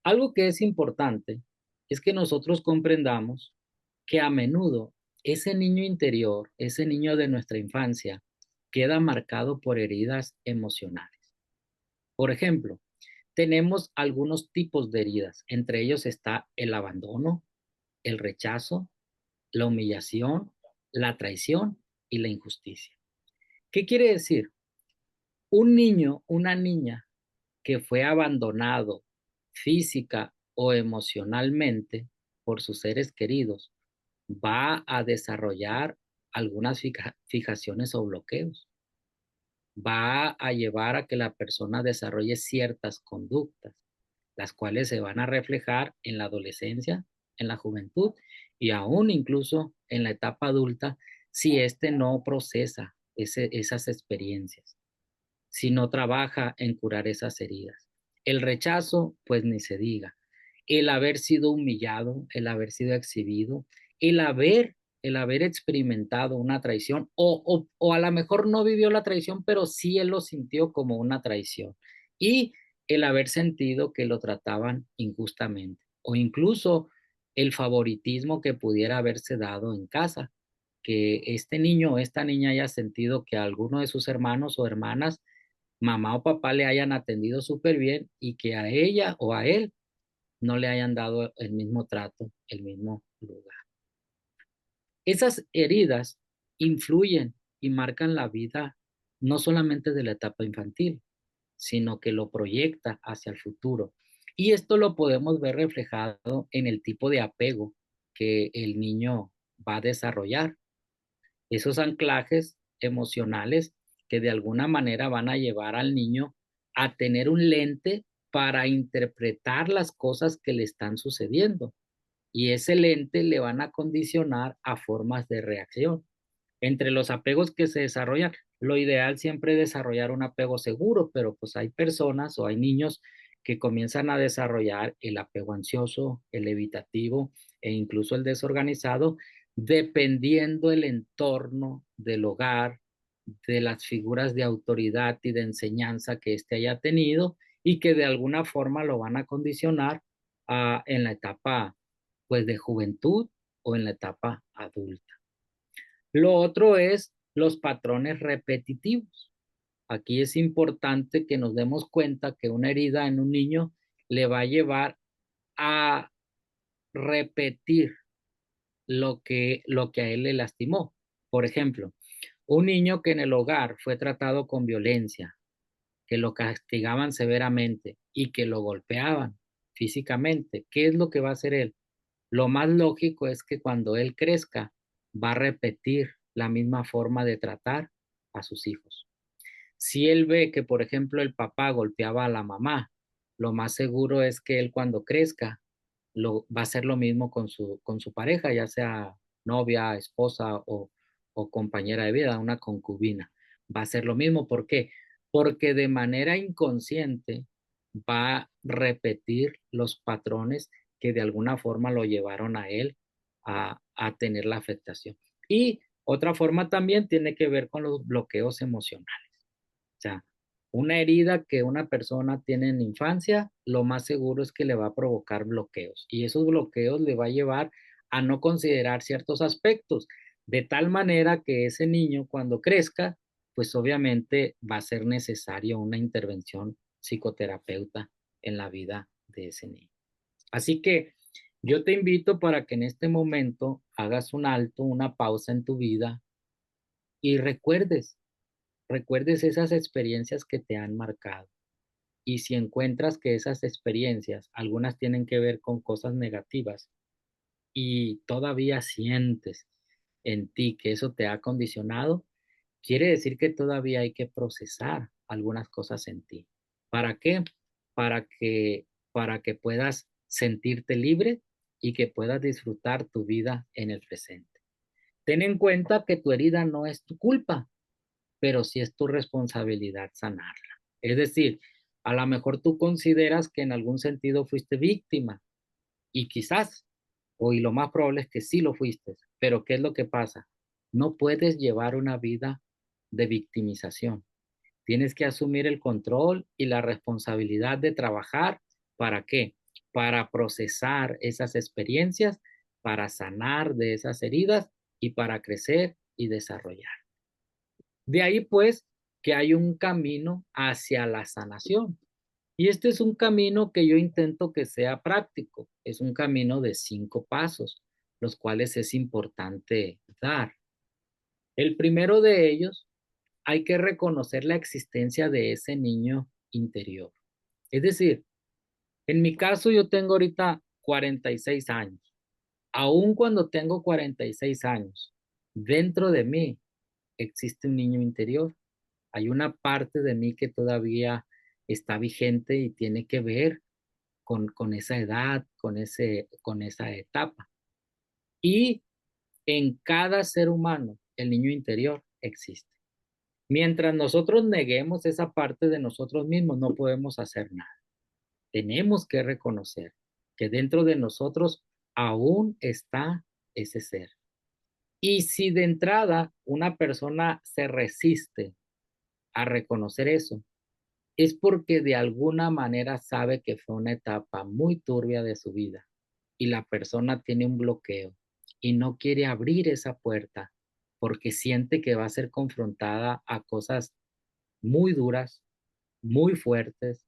Algo que es importante es que nosotros comprendamos que a menudo ese niño interior, ese niño de nuestra infancia, queda marcado por heridas emocionales. Por ejemplo, tenemos algunos tipos de heridas. Entre ellos está el abandono, el rechazo, la humillación, la traición y la injusticia. ¿Qué quiere decir? Un niño, una niña que fue abandonado física o emocionalmente por sus seres queridos va a desarrollar algunas fijaciones o bloqueos. Va a llevar a que la persona desarrolle ciertas conductas, las cuales se van a reflejar en la adolescencia, en la juventud y aún incluso en la etapa adulta si éste no procesa esas experiencias, si no trabaja en curar esas heridas. El rechazo, pues ni se diga. El haber sido humillado, el haber sido exhibido, el haber, el haber experimentado una traición o a lo mejor no vivió la traición, pero sí él lo sintió como una traición. Y el haber sentido que lo trataban injustamente o incluso el favoritismo que pudiera haberse dado en casa, que este niño o esta niña haya sentido que alguno de sus hermanos o hermanas, mamá o papá le hayan atendido súper bien y que a ella o a él no le hayan dado el mismo trato, el mismo lugar. Esas heridas influyen y marcan la vida no solamente de la etapa infantil, sino que lo proyecta hacia el futuro. Y esto lo podemos ver reflejado en el tipo de apego que el niño va a desarrollar. Esos anclajes emocionales que de alguna manera van a llevar al niño a tener un lente para interpretar las cosas que le están sucediendo. Y ese lente le van a condicionar a formas de reacción. Entre los apegos que se desarrollan, lo ideal siempre es desarrollar un apego seguro, pero pues hay personas o hay niños que comienzan a desarrollar el apego ansioso, el evitativo e incluso el desorganizado, dependiendo el entorno del hogar, de las figuras de autoridad y de enseñanza que éste haya tenido y que de alguna forma lo van a condicionar en la etapa pues de juventud o en la etapa adulta. Lo otro es los patrones repetitivos. Aquí es importante que nos demos cuenta que una herida en un niño le va a llevar a repetir lo que a él le lastimó. Por ejemplo, un niño que en el hogar fue tratado con violencia, que lo castigaban severamente y que lo golpeaban físicamente, ¿qué es lo que va a hacer él? Lo más lógico es que cuando él crezca va a repetir la misma forma de tratar a sus hijos. Si él ve que, por ejemplo, el papá golpeaba a la mamá, lo más seguro es que él cuando crezca va a hacer lo mismo con su pareja, ya sea novia, esposa o compañera de vida, una concubina. Va a hacer lo mismo. ¿Por qué? Porque de manera inconsciente va a repetir los patrones que de alguna forma lo llevaron a él a tener la afectación. Y otra forma también tiene que ver con los bloqueos emocionales. O sea, una herida que una persona tiene en la infancia, lo más seguro es que le va a provocar bloqueos y esos bloqueos le va a llevar a no considerar ciertos aspectos, de tal manera que ese niño cuando crezca, pues obviamente va a ser necesario una intervención psicoterapeuta en la vida de ese niño. Así que yo te invito para que en este momento hagas un alto, una pausa en tu vida y recuerdes esas experiencias que te han marcado. Y si encuentras que esas experiencias, algunas tienen que ver con cosas negativas y todavía sientes en ti que eso te ha condicionado, quiere decir que todavía hay que procesar algunas cosas en ti. ¿Para qué? Para que puedas sentirte libre y que puedas disfrutar tu vida en el presente. Ten en cuenta que tu herida no es tu culpa, pero sí es tu responsabilidad sanarla. Es decir, a lo mejor tú consideras que en algún sentido fuiste víctima y quizás, y lo más probable es que sí lo fuiste, pero ¿qué es lo que pasa? No puedes llevar una vida de victimización. Tienes que asumir el control y la responsabilidad de trabajar. ¿Para qué? para procesar esas experiencias, para sanar de esas heridas y para crecer y desarrollar. De ahí pues que hay un camino hacia la sanación. Y este es un camino que yo intento que sea práctico. Es un camino de 5 pasos, los cuales es importante dar. El primero de ellos, hay que reconocer la existencia de ese niño interior. Es decir, en mi caso yo tengo ahorita 46 años. Aun cuando tengo 46 años, dentro de mí existe un niño interior. Hay una parte de mí que todavía está vigente y tiene que ver con esa edad, con esa etapa. Y en cada ser humano, el niño interior existe. Mientras nosotros neguemos esa parte de nosotros mismos, no podemos hacer nada. Tenemos que reconocer que dentro de nosotros aún está ese ser. Y si de entrada una persona se resiste a reconocer eso, es porque de alguna manera sabe que fue una etapa muy turbia de su vida y la persona tiene un bloqueo y no quiere abrir esa puerta porque siente que va a ser confrontada a cosas muy duras, muy fuertes,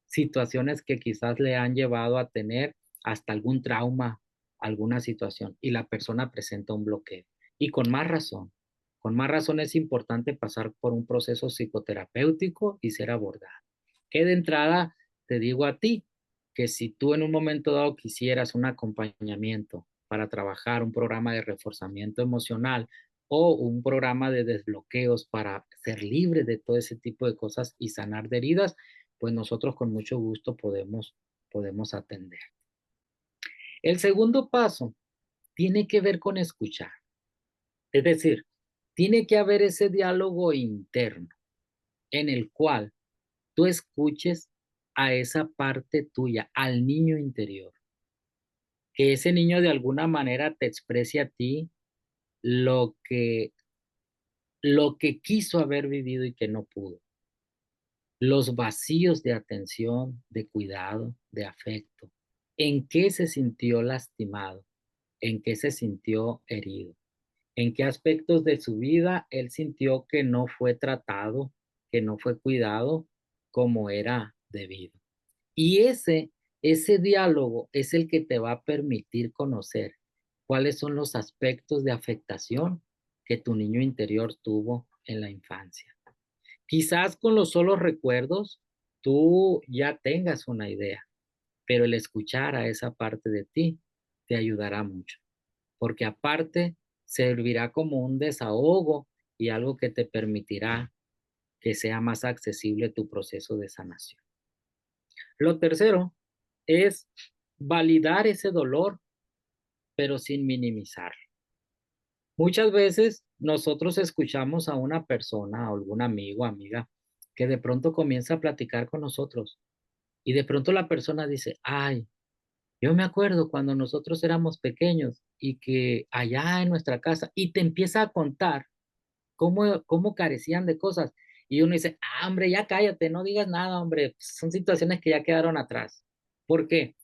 situaciones que quizás le han llevado a tener hasta algún trauma, alguna situación, y la persona presenta un bloqueo. Y con más razón es importante pasar por un proceso psicoterapéutico y ser abordada. Que de entrada te digo a ti que si tú en un momento dado quisieras un acompañamiento para trabajar un programa de reforzamiento emocional o un programa de desbloqueos para ser libre de todo ese tipo de cosas y sanar de heridas, pues nosotros con mucho gusto podemos atender. El segundo paso tiene que ver con escuchar. Es decir, tiene que haber ese diálogo interno en el cual tú escuches a esa parte tuya, al niño interior, que ese niño de alguna manera te exprese a ti lo que, lo que quiso haber vivido y que no pudo, los vacíos de atención, de cuidado, de afecto, en qué se sintió lastimado, en qué se sintió herido, en qué aspectos de su vida él sintió que no fue tratado, que no fue cuidado como era debido. Y ese diálogo es el que te va a permitir conocer cuáles son los aspectos de afectación que tu niño interior tuvo en la infancia. Quizás con los solos recuerdos tú ya tengas una idea, pero el escuchar a esa parte de ti te ayudará mucho, porque aparte servirá como un desahogo y algo que te permitirá que sea más accesible tu proceso de sanación. Lo tercero es validar ese dolor, pero sin minimizar. Muchas veces nosotros escuchamos a una persona, a algún amigo, amiga, que de pronto comienza a platicar con nosotros y de pronto la persona dice, ay, yo me acuerdo cuando nosotros éramos pequeños y que allá en nuestra casa, y te empieza a contar cómo carecían de cosas. Y uno dice, ah, hombre, ya cállate, no digas nada, hombre, son situaciones que ya quedaron atrás. ¿Por qué?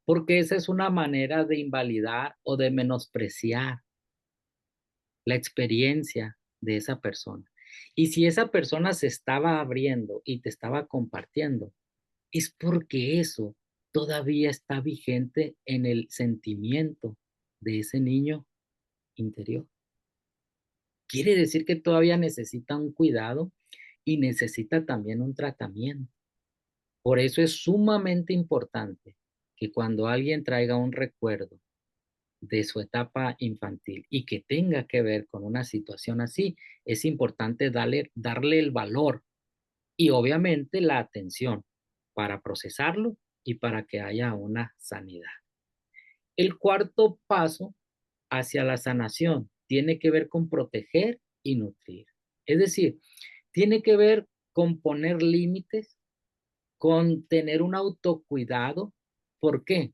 Porque esa es una manera de invalidar o de menospreciar la experiencia de esa persona. Y si esa persona se estaba abriendo y te estaba compartiendo, es porque eso todavía está vigente en el sentimiento de ese niño interior. Quiere decir que todavía necesita un cuidado y necesita también un tratamiento. Por eso es sumamente importante que cuando alguien traiga un recuerdo de su etapa infantil y que tenga que ver con una situación así, es importante darle el valor y obviamente la atención para procesarlo y para que haya una sanidad. El cuarto paso hacia la sanación tiene que ver con proteger y nutrir. Es decir, tiene que ver con poner límites, con tener un autocuidado. ¿Por qué?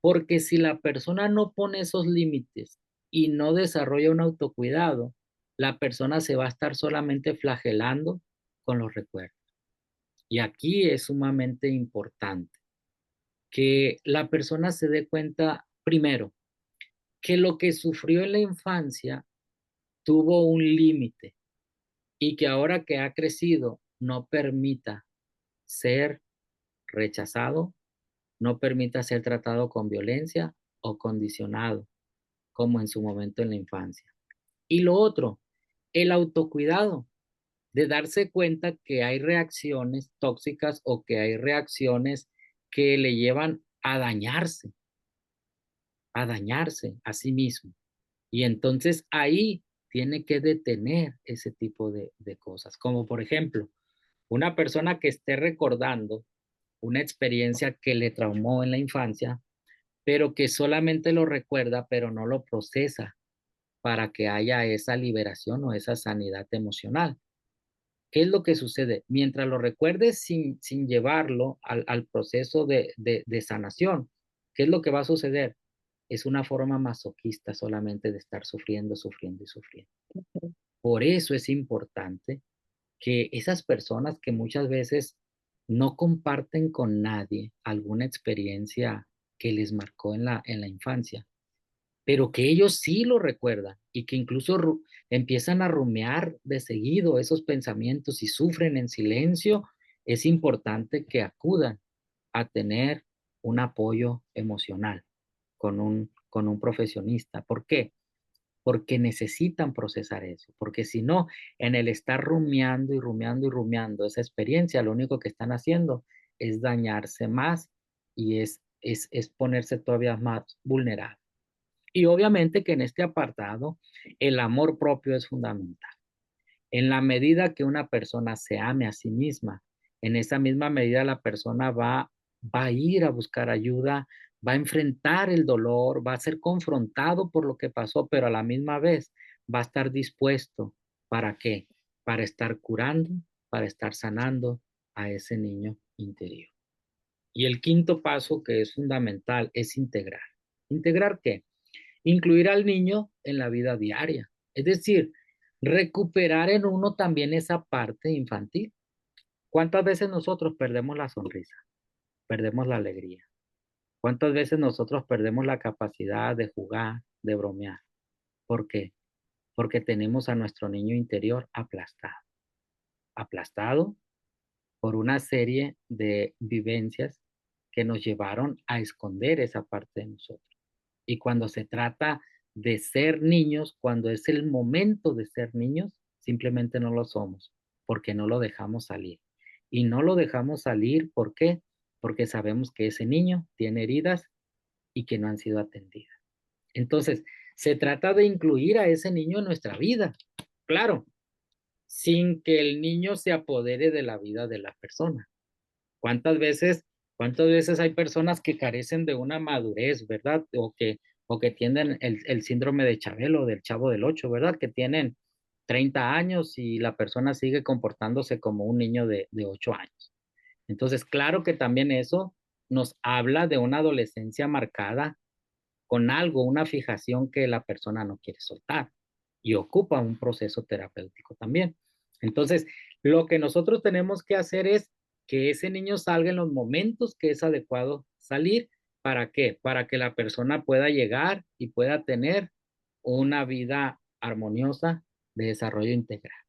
Porque si la persona no pone esos límites y no desarrolla un autocuidado, la persona se va a estar solamente flagelando con los recuerdos. Y aquí es sumamente importante que la persona se dé cuenta, primero, que lo que sufrió en la infancia tuvo un límite y que ahora que ha crecido no permita ser rechazado, no permita ser tratado con violencia o condicionado, como en su momento en la infancia. Y lo otro, el autocuidado, de darse cuenta que hay reacciones tóxicas o que hay reacciones que le llevan a dañarse a sí mismo. Y entonces ahí tiene que detener ese tipo de cosas, como por ejemplo, una persona que esté recordando una experiencia que le traumó en la infancia, pero que solamente lo recuerda, pero no lo procesa para que haya esa liberación o esa sanidad emocional. ¿Qué es lo que sucede? Mientras lo recuerdes sin llevarlo al proceso de sanación, ¿qué es lo que va a suceder? Es una forma masoquista solamente de estar sufriendo, sufriendo y sufriendo. Por eso es importante que esas personas que muchas veces no comparten con nadie alguna experiencia que les marcó en la infancia, pero que ellos sí lo recuerdan y que incluso empiezan a rumiar de seguido esos pensamientos y sufren en silencio, es importante que acudan a tener un apoyo emocional con un profesionista. ¿Por qué? Porque necesitan procesar eso, porque si no, en el estar rumiando y rumiando y rumiando esa experiencia, lo único que están haciendo es dañarse más y es ponerse todavía más vulnerable. Y obviamente que en este apartado el amor propio es fundamental. En la medida que una persona se ame a sí misma, en esa misma medida la persona va a ir a buscar ayuda, va a enfrentar el dolor, va a ser confrontado por lo que pasó, pero a la misma vez va a estar dispuesto. ¿Para qué? Para estar curando, para estar sanando a ese niño interior. Y el quinto paso que es fundamental es integrar. ¿Integrar qué? Incluir al niño en la vida diaria. Es decir, recuperar en uno también esa parte infantil. ¿Cuántas veces nosotros perdemos la sonrisa? Perdemos la alegría. ¿Cuántas veces nosotros perdemos la capacidad de jugar, de bromear? ¿Por qué? Porque tenemos a nuestro niño interior aplastado. Aplastado por una serie de vivencias que nos llevaron a esconder esa parte de nosotros. Y cuando se trata de ser niños, cuando es el momento de ser niños, simplemente no lo somos, porque no lo dejamos salir. Y no lo dejamos salir, ¿por qué? Porque sabemos que ese niño tiene heridas y que no han sido atendidas. Entonces, se trata de incluir a ese niño en nuestra vida, claro, sin que el niño se apodere de la vida de la persona. ¿Cuántas veces, cuántas veces hay personas que carecen de una madurez, verdad? O que tienen el síndrome de Chabelo, del Chavo del Ocho, ¿verdad? Que tienen 30 años y la persona sigue comportándose como un niño de 8 años. Entonces, claro que también eso nos habla de una adolescencia marcada con algo, una fijación que la persona no quiere soltar y ocupa un proceso terapéutico también. Entonces, lo que nosotros tenemos que hacer es que ese niño salga en los momentos que es adecuado salir. ¿Para qué? Para que la persona pueda llegar y pueda tener una vida armoniosa de desarrollo integral.